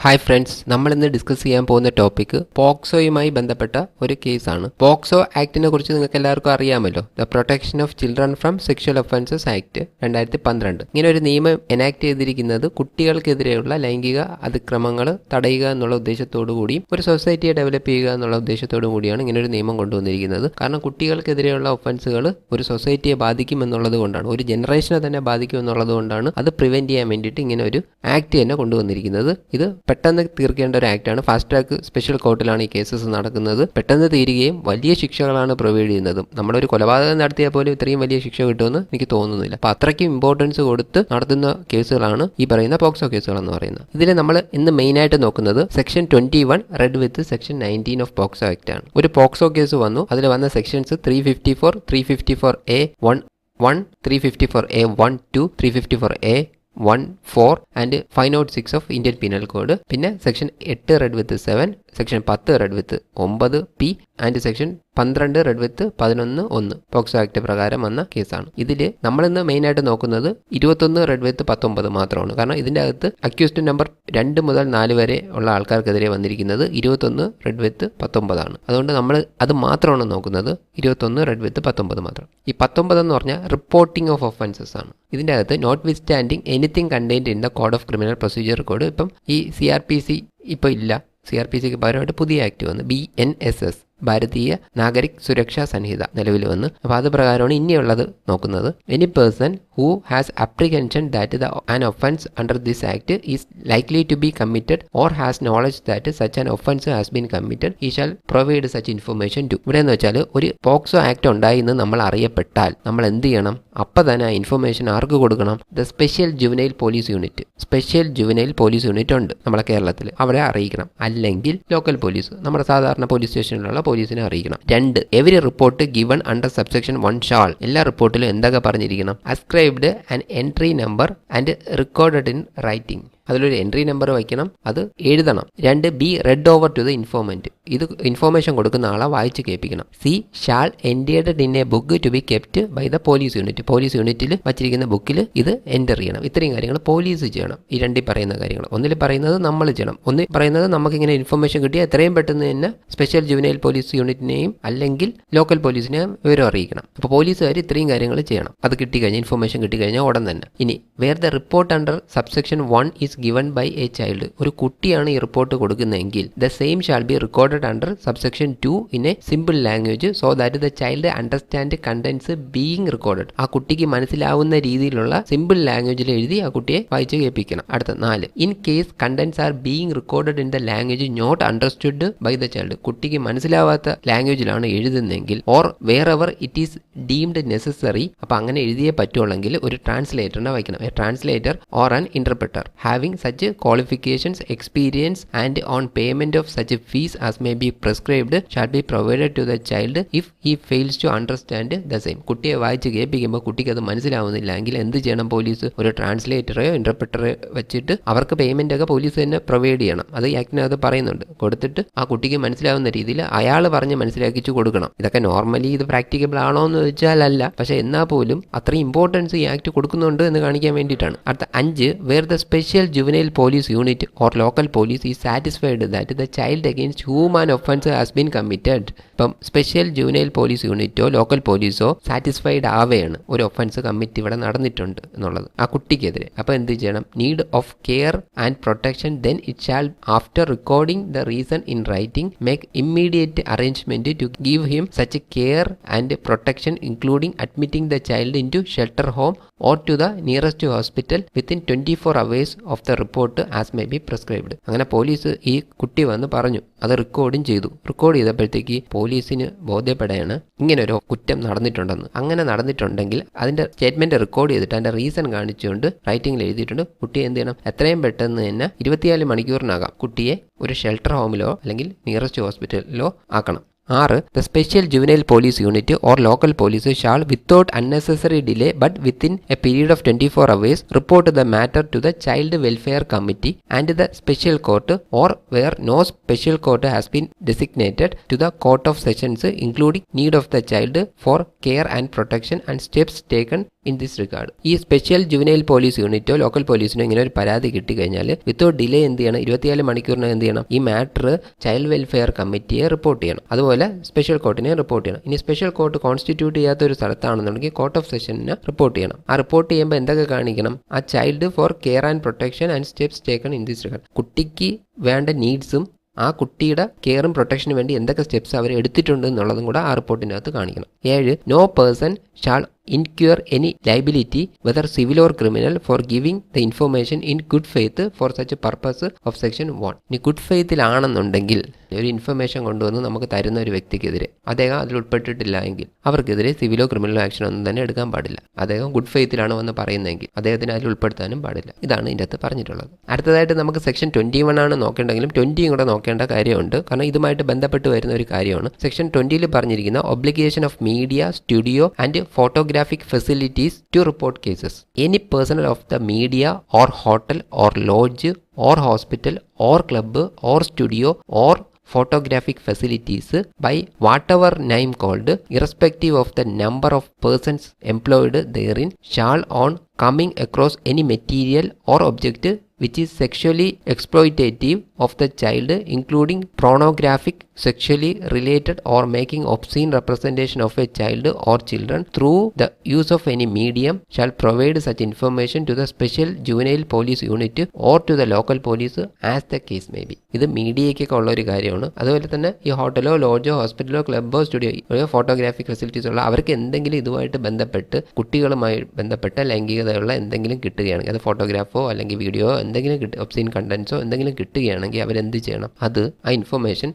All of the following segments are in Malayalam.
ഹായ് ഫ്രണ്ട്സ്, നമ്മൾ ഇന്ന് ഡിസ്കസ് ചെയ്യാൻ പോകുന്ന ടോപ്പിക് പോക്സോയുമായി ബന്ധപ്പെട്ട ഒരു കേസാണ്. പോക്സോ ആക്ടിനെ കുറിച്ച് നിങ്ങൾക്ക് എല്ലാവർക്കും അറിയാമല്ലോ. The protection of children from sexual offences act 2012. ഇങ്ങനെ ഒരു നിയമം എനാക്ട് ചെയ്തിരിക്കുന്നത് കുട്ടികൾക്കെതിരെയുള്ള ലൈംഗിക അതിക്രമങ്ങൾ തടയുക എന്നുള്ള ഉദ്ദേശത്തോടു കൂടിയും ഒരു സൊസൈറ്റിയെ ഡെവലപ്പ് ചെയ്യുക എന്നുള്ള ഉദ്ദേശത്തോടു കൂടിയാണ് ഇങ്ങനെ ഒരു നിയമം കൊണ്ടുവന്നിരിക്കുന്നത്. കാരണം കുട്ടികൾക്കെതിരെയുള്ള ഒഫൻസുകൾ ഒരു സൊസൈറ്റിയെ ബാധിക്കും എന്നുള്ളത് കൊണ്ടാണ്, ഒരു ജനറേഷനെ തന്നെ ബാധിക്കും എന്നുള്ളത് കൊണ്ടാണ് അത് പ്രിവെന്റ് ചെയ്യാൻ വേണ്ടിയിട്ട് ഇങ്ങനെ ഒരു ആക്ട് തന്നെ കൊണ്ടുവന്നിരിക്കുന്നത്. ഇത് പെട്ടെന്ന് തീർക്കേണ്ട ഒരു ആക്ടാണ്. ഫാസ്റ്റ് ട്രാക്ക് സ്പെഷ്യൽ കോർട്ടിലാണ് ഈ കേസസ് നടക്കുന്നത്. പെട്ടെന്ന് തീരുകയും വലിയ ശിക്ഷകളാണ് പ്രൊവൈഡ് ചെയ്യുന്നതും. നമ്മളൊരു കൊലപാതകം നടത്തിയാൽ പോലും ഇത്രയും വലിയ ശിക്ഷ കിട്ടുമെന്ന് എനിക്ക് തോന്നുന്നില്ല. അപ്പോൾ അത്രയ്ക്കും ഇമ്പോർട്ടൻസ് കൊടുത്ത് നടത്തുന്ന കേസുകളാണ് ഈ പറയുന്ന പോക്സോ കേസുകൾ എന്ന് പറയുന്നത്. ഇതിൽ നമ്മൾ ഇന്ന് മെയിനായിട്ട് നോക്കുന്നത് section 21 read with section 19 of POCSO act ആണ്. ഒരു പോക്സോ കേസ് വന്നു. അതിൽ വന്ന sections 354, 354A1, 354A1, 2, 354A1, 4 and 506 of Indian penal code. പിന്നെ section 8 read with 7, section 10 read with 9P and section 12 read with 11(1) POCSO act പ്രകാരം വന്ന കേസാണ്. ഇതിൽ നമ്മളിന്ന് മെയിനായിട്ട് നോക്കുന്നത് 21 റെഡ് വിത്ത് 19 മാത്രമാണ്. കാരണം ഇതിൻ്റെ അകത്ത് അക്യൂസ്ഡ് നമ്പർ 2 മുതൽ 4 വരെ ഉള്ള ആൾക്കാർക്കെതിരെ വന്നിരിക്കുന്നത് 21 റെഡ് വിത്ത് 19 ആണ്. അതുകൊണ്ട് നമ്മൾ അത് മാത്രമാണ് നോക്കുന്നത്, 21 റെഡ് വിത്ത് 19 മാത്രം. ഈ 19 എന്ന് പറഞ്ഞാൽ റിപ്പോർട്ടിംഗ് ഓഫ് ഒഫൻസസ് ആണ്. ഇതിൻ്റെ അകത്ത് notwithstanding anything contained in the code of criminal procedure code. ഇപ്പം ഈ CRPC ഇപ്പോൾ ഇല്ല. CRPCക്ക് പകരമായിട്ട് പുതിയ ആക്ട് വന്ന് BNSS, ഭാരതീയ നാഗരിക് സുരക്ഷാ സംഹിത നിലവിൽ വന്ന്. അപ്പോൾ അത് പ്രകാരമാണ് ഇനിയുള്ളത് നോക്കുന്നത്. Any person who has apprehension that an offence under this act is likely to be committed or has knowledge that such an offence has been committed he shall provide such information to. ഇവിടെ എന്ന് വെച്ചാൽ ഒരു പോക്സോ ആക്ട് ഉണ്ടായി എന്ന് നമ്മൾ അറിയപ്പെട്ടാൽ നമ്മൾ എന്ത് ചെയ്യണം? അപ്പം തന്നെ ആ ഇൻഫർമേഷൻ ആർക്ക് കൊടുക്കണം? The special juvenile police unit. Special juvenile police unit ഉണ്ട് നമ്മളെ കേരളത്തിൽ, അവരെ അറിയിക്കണം. അല്ലെങ്കിൽ ലോക്കൽ പോലീസ്, നമ്മുടെ സാധാരണ പോലീസ് സ്റ്റേഷനിലുള്ള പോലീസിനെ അറിയിക്കണം. 2, every report given under subsection 1 shall. എല്ലാ റിപ്പോർട്ടിലും എന്തൊക്കെ പറഞ്ഞിരിക്കണം? Ascribed an entry number and recorded in writing. അതിലൊരു എൻട്രി നമ്പർ വയ്ക്കണം, അത് എഴുതണം. 2, b read over to the informant. ഇത് ഇൻഫോർമേഷൻ കൊടുക്കുന്ന ആളെ വായിച്ച് കേൾപ്പിക്കണം. C shall entered in a book to be kept by the police unit. Police യൂണിറ്റിൽ വച്ചിരിക്കുന്ന ബുക്കിൽ ഇത് എൻ്റർ ചെയ്യണം. ഇത്രയും കാര്യങ്ങൾ പോലീസ് ചെയ്യണം. ഈ രണ്ടിൽ പറയുന്ന കാര്യങ്ങൾ. ഒന്നിൽ പറയുന്നത് നമ്മൾ ചെയ്യണം, ഒന്നിൽ പറയുന്നത് നമുക്കിങ്ങനെ ഇൻഫോർമേഷൻ കിട്ടിയാൽ എത്രയും പെട്ടെന്ന് തന്നെ സ്പെഷ്യൽ ജുവനൈൽ പോലീസ് യൂണിറ്റിനെയും അല്ലെങ്കിൽ ലോക്കൽ പോലീസിനെയും വിവരം അറിയിക്കണം. അപ്പോൾ പോലീസുകാർ ഇത്രയും കാര്യങ്ങൾ ചെയ്യണം. അത് കിട്ടിക്കഴിഞ്ഞാൽ, ഇൻഫോർമേഷൻ കിട്ടിക്കഴിഞ്ഞാൽ ഉടൻ തന്നെ. ഇനി where the report under subsection 1 is given by a child. ഒരു കുട്ടിയാണ് ഈ റിപ്പോർട്ട് കൊടുക്കുന്നതെങ്കിൽ the same shall be recorded under subsection 2 in a simple language so that the child understand contents being recorded. ആ കുട്ടിക്ക് മനസ്സിലാവുന്ന രീതിയിലുള്ള സിമ്പിൾ ലാംഗ്വേജിൽ എഴുതി ആ കുട്ടിയെ വായിച്ച് കേൾപ്പിക്കണം. അടുത്ത 4, in case contents are being recorded in the language not understood by the child. കുട്ടിക്ക് മനസ്സിലാവാത്ത ലാംഗ്വേജിലാണ് എഴുതുന്നതെങ്കിൽ or wherever it is deemed necessary, അപ്പോൾ അങ്ങനെ എഴുതിയേ പറ്റുള്ളെങ്കിൽ ഒരു ട്രാൻസ്ലേറ്ററിനെ വയ്ക്കണം. a translator or an interpreter having such qualifications, experience and on payment of such fees as may be prescribed shall be provided to the child if he fails to understand the same. കുട്ടിയെ വായിച്ച് കേൾപ്പിക്കുമ്പോൾ കുട്ടിക്ക് അത് മനസ്സിലാവുന്നില്ല എങ്കിൽ എന്ത് ചെയ്യണം? പോലീസ് ഒരു ട്രാൻസ്ലേറ്ററെയോ ഇന്റർപ്രറ്ററെയോ വെച്ചിട്ട് അവർക്ക് പേയ്മെന്റ് ഒക്കെ പോലീസ് തന്നെ പ്രൊവൈഡ് ചെയ്യണം. അത് ആക്ടിനകത്ത് പറയുന്നുണ്ട്. കൊടുത്തിട്ട് ആ കുട്ടിക്ക് മനസ്സിലാവുന്ന രീതിയിൽ അയാൾ പറഞ്ഞ് മനസ്സിലാക്കിച്ചു കൊടുക്കണം. ഇതൊക്കെ നോർമലി ഇത് പ്രാക്ടിക്കബിൾ ആണോ എന്ന് ചോദിച്ചാൽ അല്ല, പക്ഷെ എന്നാൽ പോലും അത്രയും ഇമ്പോർട്ടൻസ് ഈ ആക്ട് കൊടുക്കുന്നുണ്ട് എന്ന് കാണിക്കാൻ വേണ്ടിയിട്ടാണ്. അടുത്ത 5, where the special juvenile police unit or local police is satisfied that the child against whom an offence has been committed. ഇപ്പം സ്പെഷ്യൽ ജുവനൈൽ പോലീസ് യൂണിറ്റോ ലോക്കൽ പോലീസോ സാറ്റിസ്ഫൈഡ് ആവുകയാണ് ഒരു ഒഫൻസ് കമ്മിറ്റ് ഇവിടെ നടന്നിട്ടുണ്ട് എന്നുള്ളത് ആ കുട്ടിക്കെതിരെ. അപ്പോൾ എന്ത് ചെയ്യണം? Need of care and protection then it shall after recording the reason in writing make immediate arrangement to give him such care and protection including admitting the child into shelter home or to the nearest hospital within 24 hours of the report as may be prescribed. അങ്ങനെ പോലീസ് ഈ കുട്ടി വന്ന് പറഞ്ഞു, അത് റെക്കോർഡും ചെയ്തു. റെക്കോർഡ് ചെയ്തപ്പോഴത്തേക്ക് പോലീസിന് ബോധ്യപ്പെടുകയാണ് ഇങ്ങനെ ഒരു കുറ്റം നടന്നിട്ടുണ്ടെന്ന്. അങ്ങനെ നടന്നിട്ടുണ്ടെങ്കിൽ അതിന്റെ സ്റ്റേറ്റ്മെന്റ് റെക്കോർഡ് ചെയ്തിട്ട് അതിന്റെ റീസൺ കാണിച്ചുകൊണ്ട് റൈറ്റിംഗിൽ എഴുതിയിട്ടുണ്ട്. കുട്ടിയെ എന്ത് ചെയ്യണം? എത്രയും പെട്ടെന്ന് തന്നെ 24 മണിക്കൂറിനകം കുട്ടിയെ ഒരു ഷെൽട്ടർ ഹോമിലോ അല്ലെങ്കിൽ നിയറസ്റ്റ് ഹോസ്പിറ്റലിലോ ആക്കണം. 6, the special juvenile police unit or local police shall without unnecessary delay but within a period of 24 hours report the matter to the child welfare committee and the special court or where no special court has been designated to the court of sessions including need of the child for care and protection and steps taken in this regard. ഈ സ്പെഷ്യൽ ജുവനൈൽ പോലീസ് യൂണിറ്റോ ലോക്കൽ പോലീസിനോ ഇങ്ങനെ ഒരു പരാതി കിട്ടിക്കഴിഞ്ഞാൽ വിത്തൗട്ട് ഡിലേ എന്ത് ചെയ്യണം, 24 മണിക്കൂറിന് എന്ത് ചെയ്യണം, ഈ മാറ്റർ ചൈൽഡ് വെൽഫെയർ കമ്മിറ്റിയെ റിപ്പോർട്ട് ചെയ്യണം. അതുപോലെ സ്പെഷ്യൽ കോർട്ടിനെ റിപ്പോർട്ട് ചെയ്യണം. ഇനി സ്പെഷ്യൽ കോർട്ട് കോൺസ്റ്റിറ്റ്യൂട്ട് ചെയ്യാത്ത ഒരു സ്ഥലത്താണെന്നുണ്ടെങ്കിൽ കോർട്ട് ഓഫ് സെഷനെ റിപ്പോർട്ട് ചെയ്യണം. ആ റിപ്പോർട്ട് ചെയ്യുമ്പോൾ എന്തൊക്കെ കാണിക്കണം, ആ child for care and protection and steps taken in this regard. കുട്ടിക്ക് വേണ്ട നീഡ്സും ആ കുട്ടിയുടെ കെയറും പ്രൊട്ടക്ഷനും വേണ്ടി എന്തൊക്കെ സ്റ്റെപ്സ് അവർ എടുത്തിട്ടുണ്ട് എന്നുള്ളതും കൂടെ ആ റിപ്പോർട്ടിനകത്ത് കാണിക്കണം. 7. No person shall incur any liability whether civil or criminal for giving the information in good faith for such a purpose of section 1. ഇനി ഗുഡ് ഫെയ്ത്തിലാണെന്നുണ്ടെങ്കിൽ ഒരു ഇൻഫർമേഷൻ കൊണ്ടുവന്ന് നമുക്ക് തരുന്ന ഒരു വ്യക്തിക്കെതിരെ അദ്ദേഹം അതിൽ ഉൾപ്പെട്ടിട്ടില്ല എങ്കിൽ അവർക്കെതിരെ സിവിലോ ക്രിമിനലോ ആക്ഷൻ ഒന്നും തന്നെ എടുക്കാൻ പാടില്ല. അദ്ദേഹം ഗുഡ് ഫെയ്ത്തിലാണ് വന്ന് പറയുന്നതെങ്കിൽ അദ്ദേഹത്തിന് അതിൽ ഉൾപ്പെടുത്താനും പാടില്ല. ഇതാണ് ഇതിൻ്റെ അകത്ത് പറഞ്ഞിട്ടുള്ളത്. അടുത്തതായിട്ട് നമുക്ക് സെക്ഷൻ 21 ആണ് നോക്കേണ്ടെങ്കിലും 20 കൂടെ നോക്കേണ്ട കാര്യമുണ്ട്. കാരണം ഇതുമായിട്ട് ബന്ധപ്പെട്ട് വരുന്ന ഒരു കാര്യമാണ്. സെക്ഷൻ 20 പറഞ്ഞിരിക്കുന്ന obligation of media, studio and photographic facilities to report cases. Any personnel of the media or hotel or lodge or hospital or club or studio or photographic facilities by whatever name called, irrespective of the number of persons employed therein, shall on coming across any material or object which is sexually exploitative of the child, including pornographic, sexually related or making obscene representation of a child or children through the use of any medium, shall provide such information to the special juvenile police unit or to the local police as the case may be. ഇത് മീഡിയയ്ക്കൊക്കെ ഉള്ള ഒരു കാര്യമാണ്. അതുപോലെ തന്നെ ഈ ഹോട്ടലോ ലോഡ്ജോ ഹോസ്പിറ്റലോ ക്ലബ്ബോ സ്റ്റുഡിയോ ഫോട്ടോഗ്രാഫിക് ഫെസിലിറ്റീസ് ഉള്ള അവർക്ക് എന്തെങ്കിലും ഇതുമായിട്ട് ബന്ധപ്പെട്ട് കുട്ടികളുമായി ബന്ധപ്പെട്ട ലൈംഗികതയുള്ള എന്തെങ്കിലും കിട്ടുകയാണെങ്കിൽ, അത് ഫോട്ടോഗ്രാഫോ അല്ലെങ്കിൽ വീഡിയോ എന്തെങ്കിലും ഒബ്സീൻ കണ്ടന്റ്സോ എന്തെങ്കിലും കിട്ടുകയാണെങ്കിൽ അവരെന്ത് ചെയ്യണം, അത് ആ ഇൻഫർമേഷൻ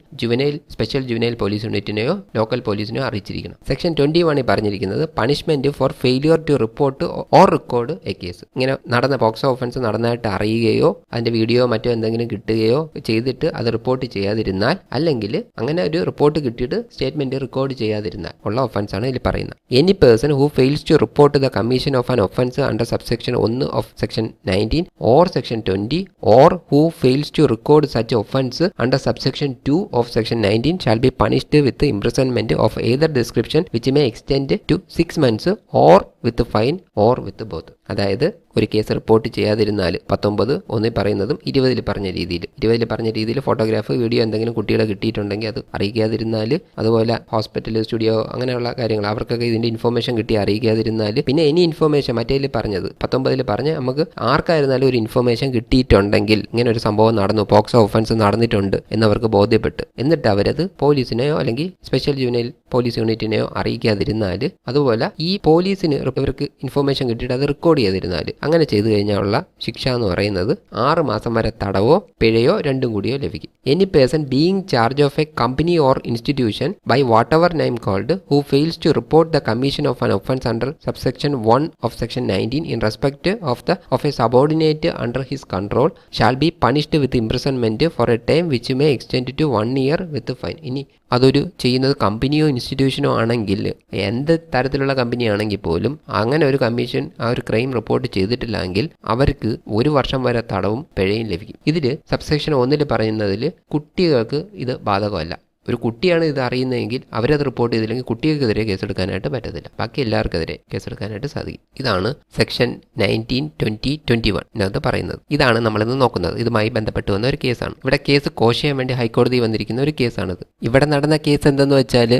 സ്പെഷ്യൽ ജുവനൈൽ പോലീസ് യൂണിറ്റിനെയോ ലോക്കൽ പോലീസിനെയോ അറിയിച്ചിരിക്കണം. സെക്ഷൻ 21 പറഞ്ഞിരിക്കുന്നത് punishment for failure to report or record a case. ഇങ്ങനെ നടന്ന പോക്സോ ഒഫൻസ് നടന്നതായിട്ട് അറിയുകയോ അതിന്റെ വീഡിയോ മറ്റോ എന്തെങ്കിലും കിട്ടുകയോ ചെയ്തിട്ട് അത് റിപ്പോർട്ട് ചെയ്യാതിരുന്നാൽ, അല്ലെങ്കിൽ അങ്ങനെ ഒരു റിപ്പോർട്ട് കിട്ടിയിട്ട് സ്റ്റേറ്റ്മെന്റ് റെക്കോർഡ് ചെയ്യാതിരുന്നാൽ ഉള്ള ഒഫൻസ് ആണ് ഇതിൽ പറയുന്നത്. Any person who fails to report the commission of an offence under subsection 1 of section 19 or section 20 or who fails to record such offense under subsection 2 of section 19 shall be punished with imprisonment of either description which may extend to 6 months or with fine or with both. അതായത് ഒരു കേസ് റിപ്പോർട്ട് ചെയ്യാതിരുന്നാൽ 19 പറയുന്നതും 20 പറഞ്ഞ രീതിയിൽ ഫോട്ടോഗ്രാഫ് വീഡിയോ എന്തെങ്കിലും കുട്ടികളെ കിട്ടിയിട്ടുണ്ടെങ്കിൽ അത് അറിയിക്കാതിരുന്നാൽ, അതുപോലെ ഹോസ്പിറ്റൽ സ്റ്റുഡിയോ അങ്ങനെയുള്ള കാര്യങ്ങൾ അവർക്കൊക്കെ ഇതിന്റെ ഇൻഫർമേഷൻ കിട്ടി അറിയിക്കാതിരുന്നാൽ, പിന്നെ ഇനി ഇൻഫർമേഷൻ മറ്റേതിൽ പറഞ്ഞത് 19 പറഞ്ഞ് നമുക്ക് ആർക്കായിരുന്നാലും ഒരു ഇൻഫർമേഷൻ കിട്ടിയിട്ടുണ്ടെങ്കിൽ ഇങ്ങനെ ഒരു സംഭവം നടന്നു, പോക്സോ ഒഫൻസ് നടന്നിട്ടുണ്ട് എന്നവർക്ക് ബോധ്യപ്പെട്ട്, എന്നിട്ട് അവരത് പോലീസിനെയോ അല്ലെങ്കിൽ സ്പെഷ്യൽ ജുവനൈൽ പോലീസ് യൂണിറ്റിനെയോ അറിയിക്കാതിരുന്നാൽ, അതുപോലെ ഈ പോലീസിന് ഇവർക്ക് ഇൻഫർമേഷൻ കിട്ടിയിട്ട് അത് റെക്കോർഡ് ചെയ്തിരുന്നാൽ, അങ്ങനെ ചെയ്തു കഴിഞ്ഞാലുള്ള ശിക്ഷ എന്ന് പറയുന്നത് 6 മാസം വരെ തടവോ പിഴയോ രണ്ടും കൂടിയോ ലഭിക്കും. Any person being charge of a company or institution by whatever name called who fails to report the commission of an offence under subsection 1 of section 19 in respect of a subordinate under his control shall be punished with imprisonment for a time which may extend to 1 year with fine. ഇനി അതൊരു ചെയ്യുന്നത് കമ്പനിയോ ഇൻസ്റ്റിറ്റ്യൂഷനോ ആണെങ്കിൽ, എന്ത് തരത്തിലുള്ള കമ്പനി ആണെങ്കിൽ പോലും അങ്ങനെ ഒരു കമ്മീഷൻ ആ ഒരു ക്രൈം റിപ്പോർട്ട് ചെയ്തിട്ടില്ലെങ്കിൽ അവർക്ക് 1 വർഷം വരെ തടവും പിഴയും ലഭിക്കും. ഇതിൽ സബ്സെക്ഷൻ 1 പറയുന്നതിൽ കുട്ടികൾക്ക് ഇത് ബാധകമല്ല. ഒരു കുട്ടിയാണ് ഇത് അറിയുന്നതെങ്കിൽ അവരത് റിപ്പോർട്ട് ചെയ്തില്ലെങ്കിൽ കുട്ടികൾക്കെതിരെ കേസെടുക്കാനായിട്ട് പറ്റത്തില്ല. ബാക്കി എല്ലാവർക്കെതിരെ കേസെടുക്കാനായിട്ട് സാധിക്കും. ഇതാണ് സെക്ഷൻ 19, 20, 21 ഇതിനകത്ത് പറയുന്നത്. ഇതാണ് നമ്മളിന്ന് നോക്കുന്നത്. ഇതുമായി ബന്ധപ്പെട്ട് വന്ന ഒരു കേസാണ്. ഇവിടെ കേസ് കോഷ് ചെയ്യാൻ വേണ്ടി ഹൈക്കോടതി വന്നിരിക്കുന്ന ഒരു കേസാണിത്. ഇവിടെ നടന്ന കേസ് എന്തെന്ന് വെച്ചാൽ,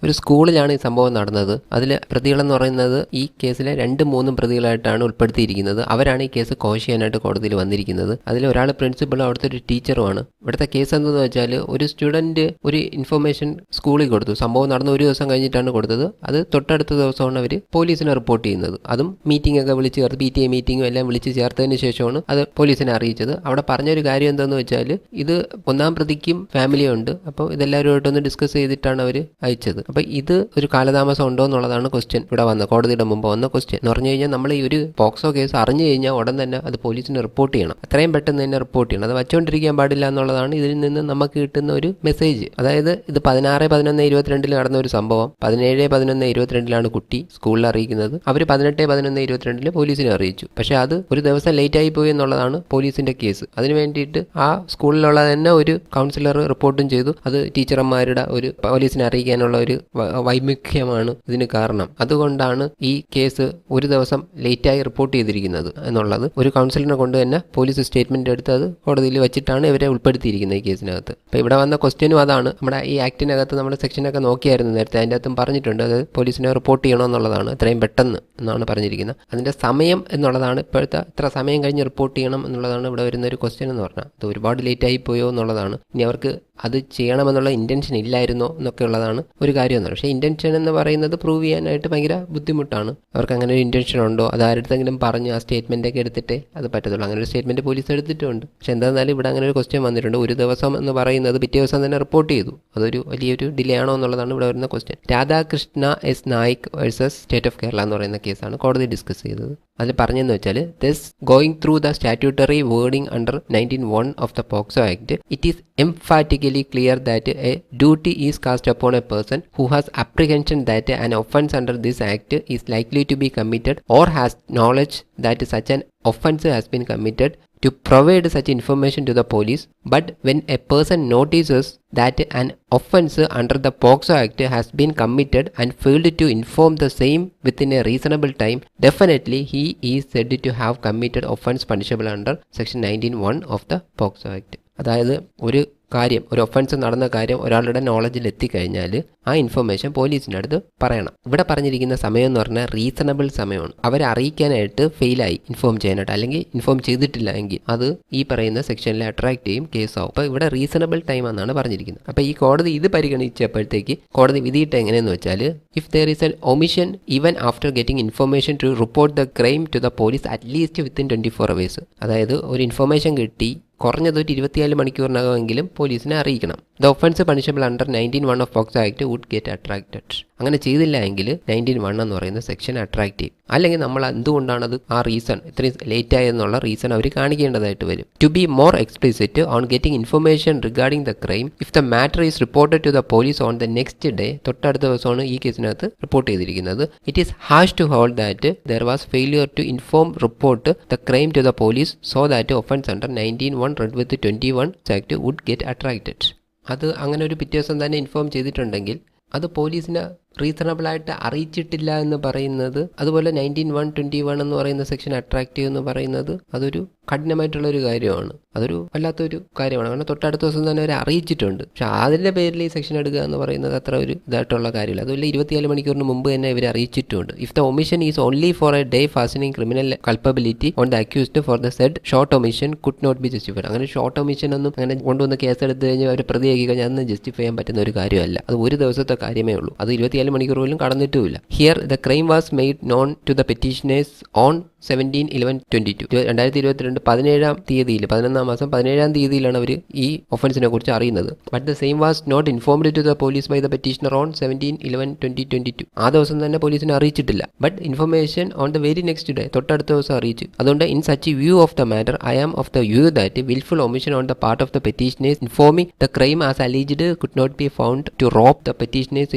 ഒരു സ്കൂളിലാണ് ഈ സംഭവം നടന്നത്. അതിൽ പ്രതികളെന്ന് പറയുന്നത് ഈ കേസിലെ 2-3 പ്രതികളായിട്ടാണ് ഉൾപ്പെടുത്തിയിരിക്കുന്നത്. അവരാണ് ഈ കേസ് കോഷ് ചെയ്യാനായിട്ട് കോടതിയിൽ വന്നിരിക്കുന്നത്. അതിൽ ഒരാൾ പ്രിൻസിപ്പളും അവിടുത്തെ ഒരു ടീച്ചറുമാണ്. ഇവിടുത്തെ കേസ് എന്തെന്ന് വെച്ചാൽ, ഒരു സ്റ്റുഡന്റ് ഒരു ഇൻഫർമേഷൻ സ്കൂളിൽ കൊടുത്തു. സംഭവം നടന്ന 1 ദിവസം കഴിഞ്ഞിട്ടാണ് കൊടുത്തത്. അത് തൊട്ടടുത്ത ദിവസമാണ് അവർ പോലീസിനെ റിപ്പോർട്ട് ചെയ്യുന്നത്. അതും മീറ്റിംഗ് ഒക്കെ വിളിച്ച് ചേർത്ത് PTA മീറ്റിംഗും എല്ലാം വിളിച്ച് ചേർത്തതിന് ശേഷമാണ് അത് പോലീസിനെ അറിയിച്ചത്. അവിടെ പറഞ്ഞൊരു കാര്യം എന്താണെന്ന് വെച്ചാൽ, ഇത് 1-ാം പ്രതിക്കും ഫാമിലിയും ഉണ്ട്. അപ്പോൾ ഇതെല്ലാവരുമായിട്ടൊന്ന് ഡിസ്കസ് ചെയ്തിട്ടാണ് അവർ അയച്ചത്. അപ്പോൾ ഇത് ഒരു കാലതാമസം ഉണ്ടോ എന്നുള്ളതാണ് ക്വസ്റ്റ്യൻ. ഇവിടെ വന്ന കോടതിയുടെ മുമ്പ് വന്ന ക്വസ്റ്റ്യൻ എന്ന് പറഞ്ഞു കഴിഞ്ഞാൽ, നമ്മൾ ഈ ഒരു പോക്സോ കേസ് അറിഞ്ഞു കഴിഞ്ഞാൽ ഉടൻ തന്നെ അത് പോലീസിന് റിപ്പോർട്ട് ചെയ്യണം. എത്രയും പെട്ടെന്ന് തന്നെ റിപ്പോർട്ട് ചെയ്യണം. അത് വച്ചുകൊണ്ടിരിക്കാൻ പാടില്ല എന്നുള്ളതാണ് ഇതിൽ നിന്ന് നമുക്ക് കിട്ടുന്ന ഒരു മെസ്സേജ്. ഏജ്, അതായത് ഇത് 16-11-22 നടന്ന ഒരു സംഭവം 17-11-22 കുട്ടി സ്കൂളിൽ അറിയിക്കുന്നത്. അവർ 18-11-22 പോലീസിനെ അറിയിച്ചു. പക്ഷെ അത് ഒരു ദിവസം ലേറ്റ് ആയി പോയി എന്നുള്ളതാണ് പോലീസിന്റെ കേസ്. അതിന് വേണ്ടിയിട്ട് ആ സ്കൂളിലുള്ള തന്നെ ഒരു കൗൺസിലർ റിപ്പോർട്ടും ചെയ്തു. അത് ടീച്ചർമാരുടെ ഒരു പോലീസിനെ അറിയിക്കാനുള്ള ഒരു വൈമുഖ്യമാണ് ഇതിന് കാരണം. അതുകൊണ്ടാണ് ഈ കേസ് ഒരു ദിവസം ലേറ്റായി റിപ്പോർട്ട് ചെയ്തിരിക്കുന്നത് എന്നുള്ളത് ഒരു കൗൺസിലറിനെ കൊണ്ട് തന്നെ പോലീസ് സ്റ്റേറ്റ്മെന്റ് എടുത്ത് അത് കോടതിയിൽ വെച്ചിട്ടാണ് ഇവരെ ഉൾപ്പെടുത്തിയിരിക്കുന്നത് ഈ കേസിനകത്ത്. അപ്പോൾ ഇവിടെ വന്ന ക്വസ്റ്റ്യനും അതാണ്. നമ്മുടെ ഈ ആക്ടിനകത്ത് നമ്മുടെ സെക്ഷനൊക്കെ നോക്കിയായിരുന്നു നേരത്തെ, അതിൻ്റെ അകത്തും പറഞ്ഞിട്ടുണ്ട് അത് പോലീസിനെ റിപ്പോർട്ട് ചെയ്യണമെന്നുള്ളതാണ്, എത്രയും പെട്ടെന്ന് എന്നാണ് പറഞ്ഞിരിക്കുന്നത്. അതിൻ്റെ സമയം എന്നുള്ളതാണ് ഇപ്പോഴത്തെ ഇത്ര സമയം കഴിഞ്ഞ് റിപ്പോർട്ട് ചെയ്യണം എന്നുള്ളതാണ് ഇവിടെ വരുന്ന ഒരു ക്വസ്റ്റ്യൻ എന്ന് പറഞ്ഞാൽ. അത് ഒരുപാട് ലേറ്റായി പോയോ എന്നുള്ളതാണ്. ഇനി അവർക്ക് അത് ചെയ്യണമെന്നുള്ള ഇൻറ്റൻഷൻ ഇല്ലായിരുന്നോ എന്നൊക്കെ ഉള്ളതാണ് ഒരു കാര്യം എന്ന്. പക്ഷേ ഇൻറ്റൻഷൻ എന്ന് പറയുന്നത് പ്രൂവ് ചെയ്യാനായിട്ട് ഭയങ്കര ബുദ്ധിമുട്ടാണ്. അവർക്ക് അങ്ങനെ ഒരു ഇൻറ്റൻഷൻ ഉണ്ടോ, അത് ആരുടെങ്കിലും പറഞ്ഞ് ആ സ്റ്റേറ്റ്മെൻ്റ് ഒക്കെ എടുത്തിട്ടേ അത് പറ്റത്തുള്ളൂ. അങ്ങനെ ഒരു സ്റ്റേറ്റ്മെൻറ്റ് പോലീസ് എടുത്തിട്ടുണ്ട്. പക്ഷേ എന്തായിരുന്നാലും ഇവിടെ അങ്ങനെ ഒരു ക്വസ്റ്റ്യൻ വന്നിട്ടുണ്ട്. ഒരു ദിവസം എന്ന് പറയുന്നത് പിറ്റേ ദിവസം തന്നെ റിപ്പോർട്ട് ചെയ്തു. അതൊരു വലിയൊരു ഡിലേ ആണോ എന്നുള്ളതാണ് ഇവിടെ വരുന്ന question. Radhakrishna S Naik versus state of Kerala എന്ന് പറയുന്ന കേസാണ് കോടതി ഡിസ്കസ് ചെയ്തത്. അതിൽ പറഞ്ഞെന്ന് വെച്ചാൽ, this going through the statutory wording under 19(1) of the POCSO act, it is emphatically clear that a duty is cast upon a person who has apprehension that an offence under this act is likely to be committed or has knowledge that such an offence has been committed to provide such information to the police. But when a person notices that an offence under the POCSO Act has been committed and failed to inform the same within a reasonable time, definitely he is said to have committed offence punishable under section 19(1) of the POCSO Act. അതായത് ഒരു കാര്യം, ഒരു ഒഫൻസ് നടന്ന കാര്യം ഒരാളുടെ നോളജിൽ എത്തിക്കഴിഞ്ഞാൽ ആ ഇൻഫർമേഷൻ പോലീസിൻ്റെ അടുത്ത് പറയണം. ഇവിടെ പറഞ്ഞിരിക്കുന്ന സമയം എന്ന് പറഞ്ഞാൽ റീസണബിൾ സമയമാണ്. അവരെ അറിയിക്കാനായിട്ട് ഫെയിലായി ഇൻഫോം ചെയ്യാനായിട്ട്, അല്ലെങ്കിൽ ഇൻഫോം ചെയ്തിട്ടില്ല എങ്കിൽ അത് ഈ പറയുന്ന സെക്ഷനിൽ അട്രാക്ട് ചെയ്യും, കേസാവും. അപ്പോൾ ഇവിടെ റീസണബിൾ ടൈം എന്നാണ് പറഞ്ഞിരിക്കുന്നത്. അപ്പോൾ ഈ കോടതി ഇത് പരിഗണിച്ചപ്പോഴത്തേക്ക് കോടതി വിധിയിട്ട് എങ്ങനെയെന്ന് വെച്ചാൽ, if there is an omission even after getting information to report the crime to the police at least within 24 hours. അതായത് ഒരു ഇൻഫർമേഷൻ കിട്ടി കുറഞ്ഞത് ഒരു 24 മണിക്കൂറിനകമെങ്കിലും പോലീസിനെ അറിയിക്കണം. The offence punishable under 19(1) of POCSO act would get attracted. അങ്ങനെ ചെയ്തില്ല എങ്കിൽ 19(1) എന്ന് പറയുന്ന സെക്ഷൻ അട്രാക്ട് ചെയ്യും. അല്ലെങ്കിൽ നമ്മൾ എന്തുകൊണ്ടാണത് ആ റീസൺ ഇത്രയും ലേറ്റ് ആയെന്നുള്ള റീസൺ അവർ കാണിക്കേണ്ടതായിട്ട് വരും. To be more explicit on getting information regarding the crime if the matter is reported to the police on the next day, തൊട്ടടുത്ത ദിവസമാണ് ഈ കേസിനകത്ത് റിപ്പോർട്ട് ചെയ്തിരിക്കുന്നത്. It is harsh to hold that there was failure to inform report the crime to the police so that offence under 19(1) read with 21 act would get attracted. അത് അങ്ങനെ ഒരു പിറ്റേ ദിവസം തന്നെ ഇൻഫോം ചെയ്തിട്ടുണ്ടെങ്കിൽ അത് പോലീസിനെ റീസണബിളായിട്ട് അറിയിച്ചിട്ടില്ല എന്ന് പറയുന്നത്, അതുപോലെ 19(1), 21 എന്ന് പറയുന്ന സെക്ഷൻ അട്രാക്റ്റീവ് എന്ന് പറയുന്നത് അതൊരു കഠിനമായിട്ടുള്ളൊരു കാര്യമാണ്. അതൊരു വല്ലാത്തൊരു കാര്യമാണ്. കാരണം തൊട്ടടുത്ത ദിവസം തന്നെ അവരെ അറിയിച്ചിട്ടുണ്ട്. പക്ഷെ അതിൻ്റെ പേരിൽ ഈ സെക്ഷൻ എടുക്കുക എന്ന് പറയുന്നത് അത്ര ഒരു ഇതായിട്ടുള്ള കാര്യമില്ല. അതുപോലെ 24 മണിക്കൂറിന് മുമ്പ് തന്നെ ഇവരെ അറിയിച്ചിട്ടുണ്ട്. If the omission is only for a day fastening criminal culpability on the accused for the said short omission could not be justified. അങ്ങനെ ഷോർട്ട് ഒമിഷൻ ഒന്നും അങ്ങനെ കൊണ്ടുവന്ന് കേസെടുത്ത് കഴിഞ്ഞാൽ അവരെ പ്രതിയാക്കി കഴിഞ്ഞാൽ അതൊന്നും ജസ്റ്റിഫൈ ചെയ്യാൻ പറ്റുന്ന ഒരു കാര്യമല്ല. അത് ഒരു ദിവസത്തെ കാര്യമേ ഉള്ളൂ. അത് 24 മണിക്കൂർ പോലും കടന്നിട്ടുമില്ല. Here the crime was made known to the petitioners on 17/11/22. 2022 17-ാം തീയതിയിൽ 11-ാം മാസം 17-ാം തീയതിയിലാണ് അവർ ഈ ഒഫൻസിനെ കുറിച്ച് അറിയുന്നത്. But the same was not informed to the police by the petitioner on 17/11/2022. ആ ദിവസം തന്നെ പോലീസിനെ അറിയിച്ചിട്ടില്ല. But information on the very next day, തൊട്ടടുത്ത ദിവസം അറിയിച്ചു. അതുകൊണ്ട് in such view of the matter I am of the view that wilful omission on the part of the petitioners informing the crime as alleged could not be found to rob the petitioners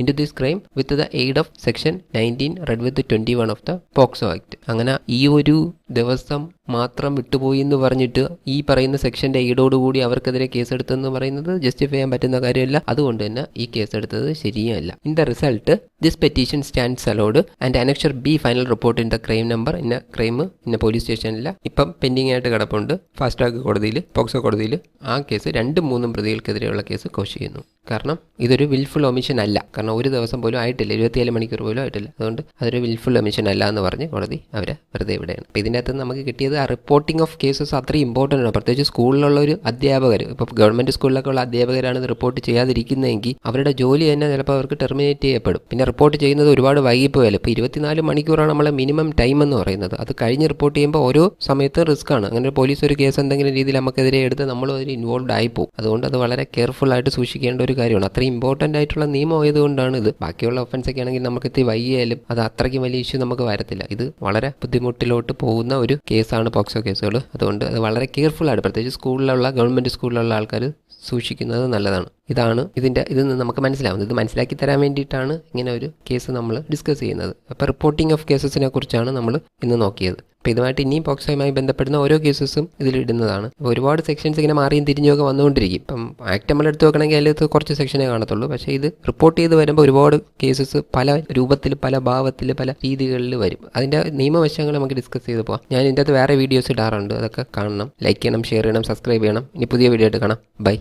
into this crime with the aid of section 19 read with 21 of the POCSO Act. അങ്ങനെ ഈ ഒരു ദിവസം മാത്രം വിട്ടുപോയി എന്ന് പറഞ്ഞിട്ട് ഈ പറയുന്ന സെക്ഷന്റെ എയ്ഡോടുകൂടി അവർക്കെതിരെ കേസെടുത്തെന്ന് പറയുന്നത് ജസ്റ്റിഫൈ ചെയ്യാൻ പറ്റുന്ന കാര്യമല്ല. അതുകൊണ്ട് തന്നെ ഈ കേസെടുത്തത് ശരിയല്ല. In the result this petition stands allowed and annexure B final report in the crime number ഇന്ന ക്രൈം ഇന്ന പോലീസ് സ്റ്റേഷനിൽ ഇപ്പം പെൻഡിങ് ആയിട്ട് കിടപ്പുണ്ട്. ഫാസ്റ്റ് ട്രാക്ക് കോടതിയിൽ, പോക്സോ കോടതിയിൽ ആ കേസ് 2-3 പ്രതികൾക്കെതിരെയുള്ള കേസ് കോഷ് ചെയ്യുന്നു. കാരണം ഇതൊരു വിൽഫുൾ ഒമിഷൻ അല്ല. കാരണം ഒരു ദിവസം പോലും ആയിട്ടില്ല, 24 മണിക്കൂർ പോലും ആയിട്ടില്ല. അതുകൊണ്ട് അതൊരു വിൽഫുൾ ഒമിഷൻ അല്ല എന്ന് പറഞ്ഞ് കോടതി അവരെ വെറുതെ വിടുകയാണ്. അപ്പോൾ ഇതിൻ്റെ അകത്ത് നമുക്ക് കിട്ടിയത് ആ റിപ്പോർട്ടിംഗ് ഓഫ് കേസസ് അത്രയും ഇമ്പോർട്ടൻ്റ് ആണ്. പ്രത്യേകിച്ച് സ്കൂളിലുള്ള ഒരു അധ്യാപകർ, ഇപ്പോൾ ഗവൺമെൻറ് സ്കൂളിലൊക്കെ ഉള്ള അധ്യാപകരാണ് ഇത് റിപ്പോർട്ട് ചെയ്യാതിരിക്കുന്നതെങ്കിൽ അവരുടെ ജോലി തന്നെ ചിലപ്പോൾ അവർക്ക് ടെർമിനേറ്റ് ചെയ്യപ്പെടും. പിന്നെ റിപ്പോർട്ട് ചെയ്യുന്നത് ഒരുപാട് വൈകിപ്പോയാലും ഇപ്പോൾ 24 മണിക്കൂറാണ് നമ്മളെ മിനിമം ടൈം എന്ന് പറയുന്നത്. അത് കഴിഞ്ഞ് റിപ്പോർട്ട് ചെയ്യുമ്പോൾ ഓരോ സമയത്തും റിസ്ക് ആണ്. അങ്ങനെ പോലീസ് ഒരു കേസ് എന്തെങ്കിലും രീതിയിൽ നമുക്കെതിരെ എടുത്ത് നമ്മളും അതിൽ ഇൻവോൾവ് ആയിപ്പോകും. അതുകൊണ്ട് അത് വളരെ കെയർഫുൾ ആയിട്ട് സൂക്ഷിക്കേണ്ട ഒരു കാര്യമാണ്. അത്രയും ഇമ്പോർട്ടൻ്റ് ആയിട്ടുള്ള നിയമം ആയതുകൊണ്ടാണ് ഇത്. ബാക്കിയുള്ള ഒഫൻസ് ഒക്കെ ആണെങ്കിൽ നമുക്ക് എത്തി വൈകിയാലും അത് അത്രയ്ക്ക് വലിയ ഇഷ്യൂ നമുക്ക് വരത്തില്ല. ഇത് വളരെ ബുദ്ധിമുട്ടിലോട്ട് പോകുന്ന ഒരു കേസാണ് പോക്സോ കേസുകൾ. അതുകൊണ്ട് അത് വളരെ കെയർഫുൾ ആയിട്ട് പ്രത്യേകിച്ച് സ്കൂളിലുള്ള ഗവൺമെൻറ് സ്കൂളിലുള്ള ആൾക്കാർ സൂക്ഷിക്കുന്നത് നല്ലതാണ്. ഇതാണ് ഇതിൽ നിന്ന് നമുക്ക് മനസ്സിലാവുന്നത്. ഇത് മനസ്സിലാക്കി തരാൻ വേണ്ടിയിട്ടാണ് ഇങ്ങനെ ഒരു കേസ് നമ്മൾ ഡിസ്കസ് ചെയ്യുന്നത്. അപ്പോൾ റിപ്പോർട്ടിംഗ് ഓഫ് കേസസിനെ കുറിച്ചാണ് നമ്മൾ ഇന്ന് നോക്കിയത്. അപ്പോൾ ഇതുമായിട്ട് ഇനിയും പോക്സോയുമായി ബന്ധപ്പെടുന്ന ഓരോ കേസസും ഇതിലിടുന്നതാണ്. ഒരുപാട് സെക്ഷൻസ് ഇങ്ങനെ മാറിയും തിരിഞ്ഞുമൊക്കെ വന്നുകൊണ്ടിരിക്കും. ഇപ്പം ആക്ട് നമ്മൾ എടുത്ത് നോക്കണമെങ്കിൽ അതിലത്ത് കുറച്ച് സെക്ഷനേ കാണത്തുള്ളൂ. പക്ഷേ ഇത് റിപ്പോർട്ട് ചെയ്ത് വരുമ്പോൾ ഒരുപാട് കേസസ് പല രൂപത്തിൽ, പല ഭാവത്തിൽ, പല രീതികളിൽ വരും. അതിൻ്റെ നിയമവശങ്ങൾ നമുക്ക് ഡിസ്കസ് ചെയ്ത് പോകാം. ഞാൻ ഇതിൻ്റെ അകത്ത് വേറെ വീഡിയോസ് ഇടാറുണ്ട്, അതൊക്കെ കാണണം. ലൈക്ക് ചെയ്യണം, ഷെയർ ചെയ്യണം, സബ്സ്ക്രൈബ് ചെയ്യണം. ഇനി പുതിയ വീഡിയോ ആയിട്ട് കാണാം. ബൈ.